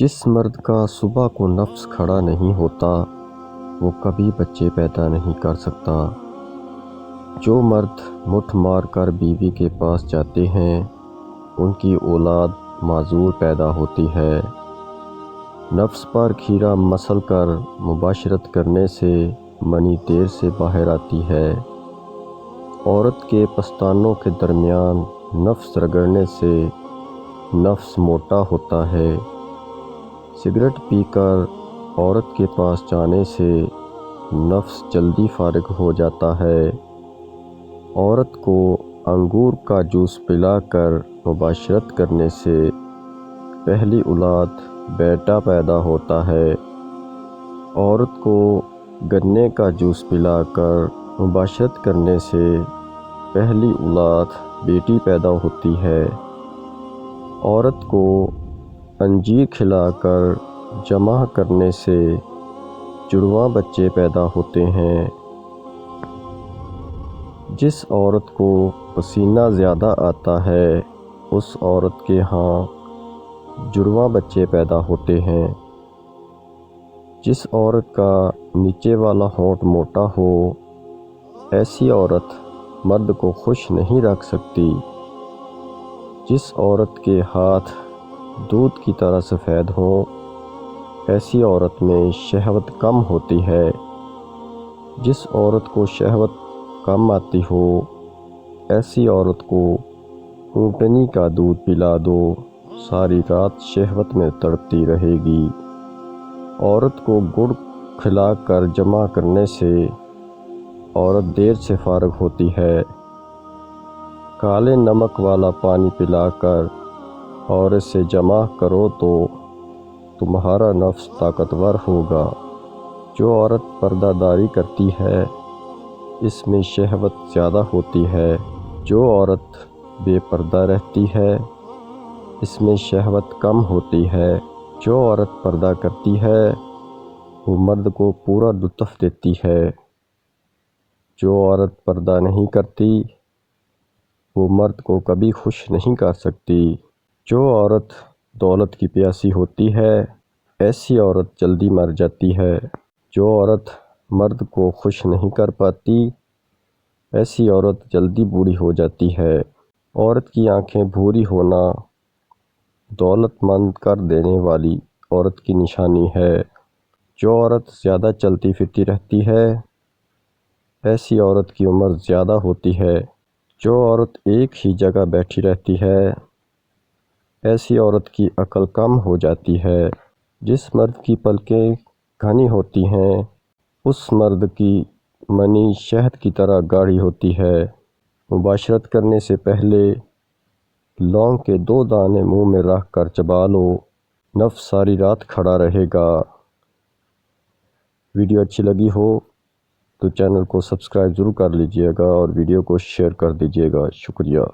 جس مرد کا صبح کو نفس کھڑا نہیں ہوتا وہ کبھی بچے پیدا نہیں کر سکتا۔ جو مرد مٹھ مار کر بیوی کے پاس جاتے ہیں ان کی اولاد معذور پیدا ہوتی ہے۔ نفس پر کھیرا مسل کر مباشرت کرنے سے منی دیر سے باہر آتی ہے۔ عورت کے پستانوں کے درمیان نفس رگڑنے سے نفس موٹا ہوتا ہے۔ سگریٹ پی کر عورت کے پاس جانے سے نفس جلدی فارغ ہو جاتا ہے۔ عورت کو انگور کا جوس پلا کر مباشرت کرنے سے پہلی اولاد بیٹا پیدا ہوتا ہے۔ عورت کو گنے کا جوس پلا کر مباشرت کرنے سے پہلی اولاد بیٹی پیدا ہوتی ہے۔ عورت کو انجیر کھلا کر جمع کرنے سے جڑواں بچے پیدا ہوتے ہیں۔ جس عورت کو پسینہ زیادہ آتا ہے اس عورت کے ہاں جڑواں بچے پیدا ہوتے ہیں۔ جس عورت کا نیچے والا ہونٹ موٹا ہو ایسی عورت مرد کو خوش نہیں رکھ سکتی۔ جس عورت کے ہاتھ دودھ کی طرح سفید ہوں ایسی عورت میں شہوت کم ہوتی ہے۔ جس عورت کو شہوت کم آتی ہو ایسی عورت کو اونٹنی کا دودھ پلا دو ساری رات شہوت میں تڑپتی رہے گی۔ عورت کو گڑ کھلا کر جمع کرنے سے عورت دیر سے فارغ ہوتی ہے۔ کالے نمک والا پانی پلا کر عورت سے جمع کرو تو تمہارا نفس طاقتور ہوگا۔ جو عورت پردہ داری کرتی ہے اس میں شہوت زیادہ ہوتی ہے۔ جو عورت بے پردہ رہتی ہے اس میں شہوت کم ہوتی ہے۔ جو عورت پردہ کرتی ہے وہ مرد کو پورا لطف دیتی ہے۔ جو عورت پردہ نہیں کرتی وہ مرد کو کبھی خوش نہیں کر سکتی۔ جو عورت دولت کی پیاسی ہوتی ہے ایسی عورت جلدی مر جاتی ہے۔ جو عورت مرد کو خوش نہیں کر پاتی ایسی عورت جلدی بوڑھی ہو جاتی ہے۔ عورت کی آنکھیں بھوری ہونا دولت مند کر دینے والی عورت کی نشانی ہے۔ جو عورت زیادہ چلتی پھرتی رہتی ہے ایسی عورت کی عمر زیادہ ہوتی ہے۔ جو عورت ایک ہی جگہ بیٹھی رہتی ہے ایسی عورت کی عقل کم ہو جاتی ہے۔ جس مرد کی پلکیں گھنی ہوتی ہیں اس مرد کی منی شہد کی طرح گاڑھی ہوتی ہے۔ مباشرت کرنے سے پہلے لونگ کے 2 دانے منہ میں رکھ کر چبا لو نفس ساری رات کھڑا رہے گا۔ ویڈیو اچھی لگی ہو تو چینل کو سبسکرائب ضرور کر لیجئے گا اور ویڈیو کو شیئر کر دیجئے گا۔ شکریہ۔